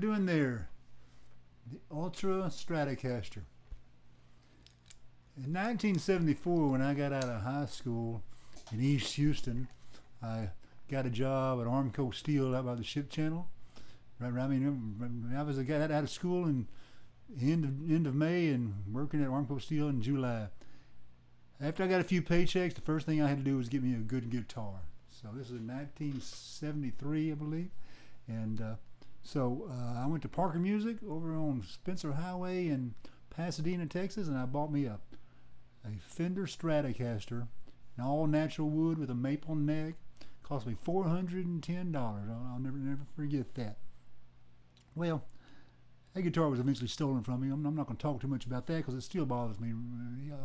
doing there? The Ultra Stratocaster. In 1974, when I got out of high school in East Houston, I got a job at Armco Steel out by the ship channel. I mean, I was a guy out of school in end of May and working at Armco Steel in July. After I got a few paychecks, the first thing I had to do was get me a good guitar. So this is 1973, I believe. And I went to Parker Music over on Spencer Highway in Pasadena, Texas, and I bought me a Fender Stratocaster, an all natural wood with a maple neck. Cost me $410. I'll never forget that. Well, that guitar was eventually stolen from me. I'm not going to talk too much about that because it still bothers me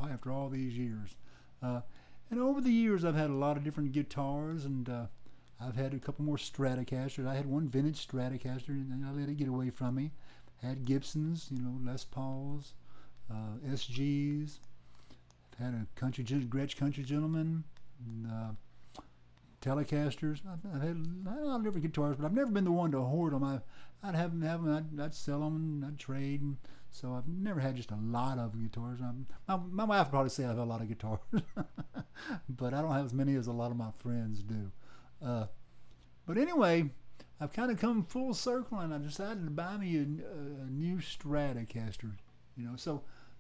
after all these years. And over the years, I've had a lot of different guitars, and I've had a couple more Stratocasters. I had one vintage Stratocaster, and I let it get away from me. Had Gibsons, Les Pauls, SGs. I've had a Gretsch Country Gentleman, and, Telecasters. I've had a lot of different guitars, but I've never been the one to hoard them. I'd have them, I'd sell them, and I'd trade, and so I've never had just a lot of guitars. My wife would probably say I have a lot of guitars, but I don't have as many as a lot of my friends do. But anyway, I've kind of come full circle, and I decided to buy me a new Stratocaster.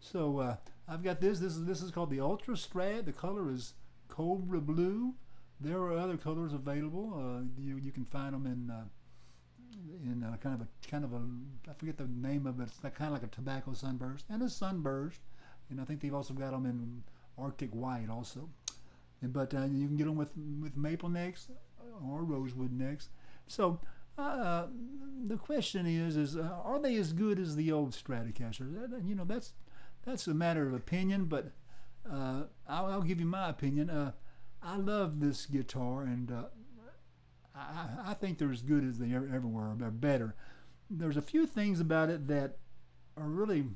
So I've got this. This is called the Ultra Strat. The color is Cobra Blue. There are other colors available. You can find them in kind of a I forget the name of it. It's kind of like a tobacco sunburst and a sunburst, and I think they've also got them in Arctic White also. But you can get them with maple necks or rosewood necks. So the question is are they as good as the old Stratocaster? That's a matter of opinion, but I'll give you my opinion. I love this guitar, and I think they're as good as they ever were, or better. There's a few things about it that are really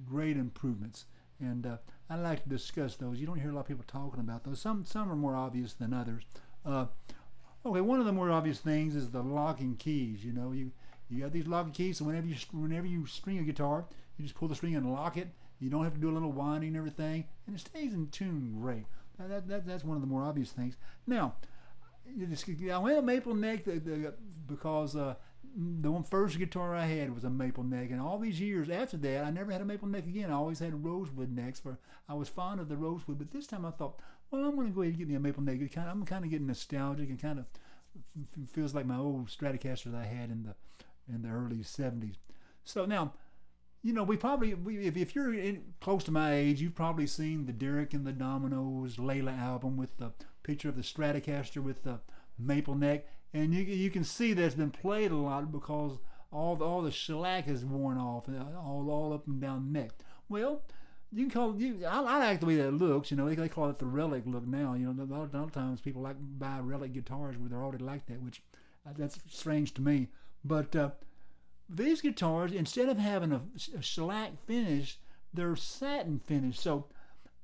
great improvements, and I like to discuss those. You don't hear a lot of people talking about those. Some are more obvious than others. Okay, one of the more obvious things is the locking keys. You got these locking keys, so whenever you string a guitar, you just pull the string and lock it. You don't have to do a little winding and everything, and it stays in tune great. That's one of the more obvious things. Now, I went a maple neck because the first guitar I had was a maple neck, and all these years after that, I never had a maple neck again. I always had rosewood necks. I was fond of the rosewood, but this time I thought, well, I'm going to go ahead and get me a maple neck. I'm kind of getting nostalgic, and kind of feels like my old Stratocaster that I had in the early '70s. So now, if you're close to my age, you've probably seen the Derek and the Dominoes Layla album with the picture of the Stratocaster with the maple neck, and you can see that it's been played a lot because all the shellac is worn off, all up and down the neck. Well, you can call it. I like the way that looks. They call it the relic look now. A lot of times people buy relic guitars where they're already like that, which that's strange to me, but. These guitars, instead of having a shellac finish, they're satin finish. So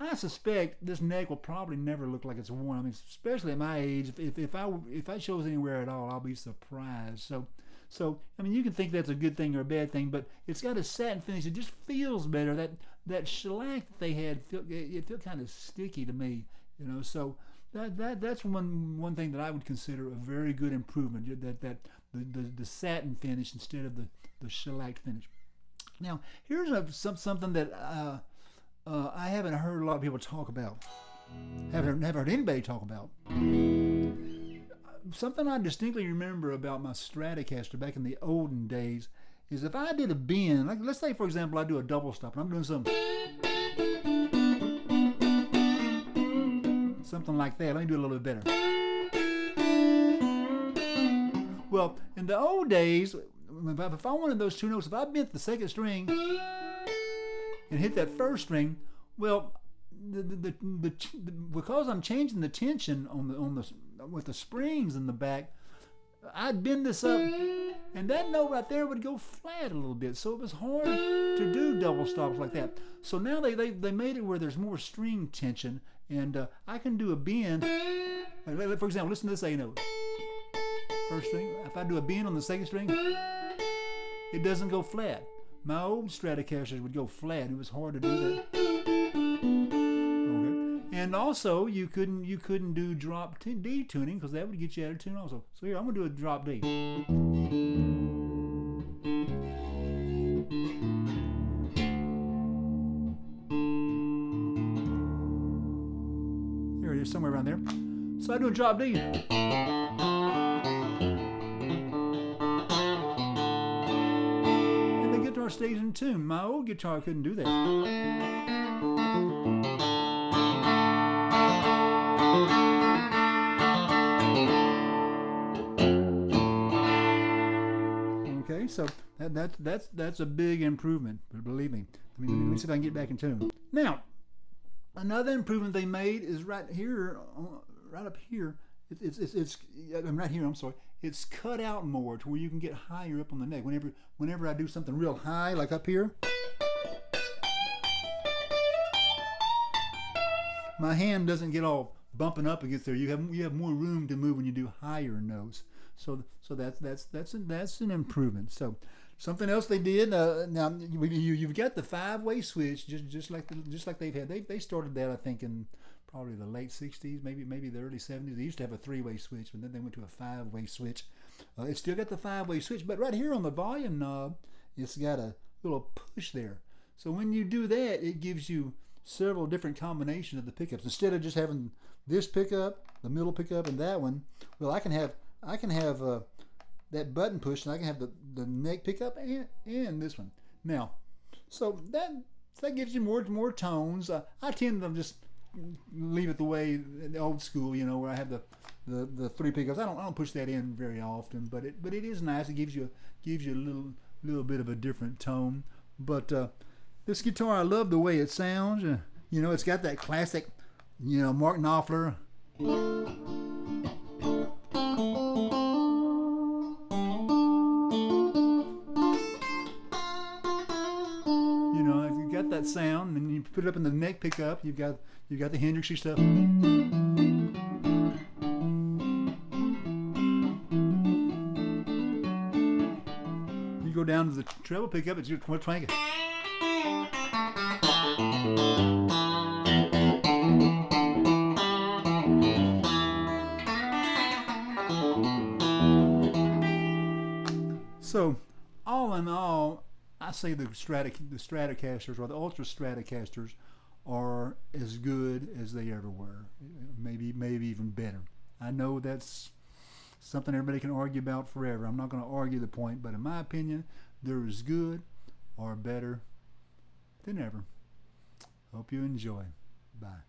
I suspect this neck will probably never look like it's worn. I mean, especially at my age, if I shows anywhere at all, I'll be surprised. So I mean, you can think that's a good thing or a bad thing, but it's got a satin finish. It just feels better. That shellac that they had, it felt kind of sticky to me. So that's one thing that I would consider a very good improvement. That the satin finish instead of the shellac finish. Now here's something that I haven't heard a lot of people talk about. Haven't heard anybody talk about. Something I distinctly remember about my Stratocaster back in the olden days is if I did a bend, like let's say for example I do a double stop and I'm doing something like that. Let me do a little bit better. Well, in the old days, if I wanted those two notes, if I bent the second string and hit that first string, well, because I'm changing the tension with the springs in the back, I'd bend this up, and that note right there would go flat a little bit. So it was hard to do double stops like that. So now they made it where there's more string tension, and I can do a bend. For example, listen to this A note. First string. If I do a bend on the second string, it doesn't go flat. My old Stratocasters would go flat. It was hard to do that. Okay. And also, you couldn't do drop D tuning because that would get you out of tune also. So here, I'm gonna do a drop D. Here it is, somewhere around there. So I do a drop D. And the guitar stays in tune. My old guitar couldn't do that. Okay, so that's a big improvement, but believe me. Let me see if I can get back in tune. Now, another improvement they made is right here, right up here. I'm right here. I'm sorry. It's cut out more to where you can get higher up on the neck. Whenever I do something real high, like up here, my hand doesn't get all bumping up against there. You have more room to move when you do higher notes. So that's an improvement. So something else they did. Now you've got the 5-way switch, just like they've had. They started that, I think, in probably the late 60s, maybe the early 70s. They used to have a 3-way switch, but then they went to a 5-way switch. It's still got the 5-way switch, but right here on the volume knob, it's got a little push there. So when you do that, it gives you several different combinations of the pickups. Instead of just having this pickup, the middle pickup, and that one, well, I can have that button push, and I can have the neck pickup and this one. Now, so that gives you more tones. I tend to just leave it the way the old school, where I have the 3 pickups. I don't push that in very often, but it is nice. It gives you a little bit of a different tone. But this guitar, I love the way it sounds. It's got that classic, Mark Knopfler. You got that sound, and you put it up in the neck pickup. You've got the Hendrixy stuff. You go down to the treble pickup, it's your twang. So, all in all, I say the Stratocasters or the Ultra Stratocasters are as good as they ever were. Maybe even better. I know that's something everybody can argue about forever. I'm not going to argue the point, but in my opinion, they're as good or better than ever. Hope you enjoy. Bye.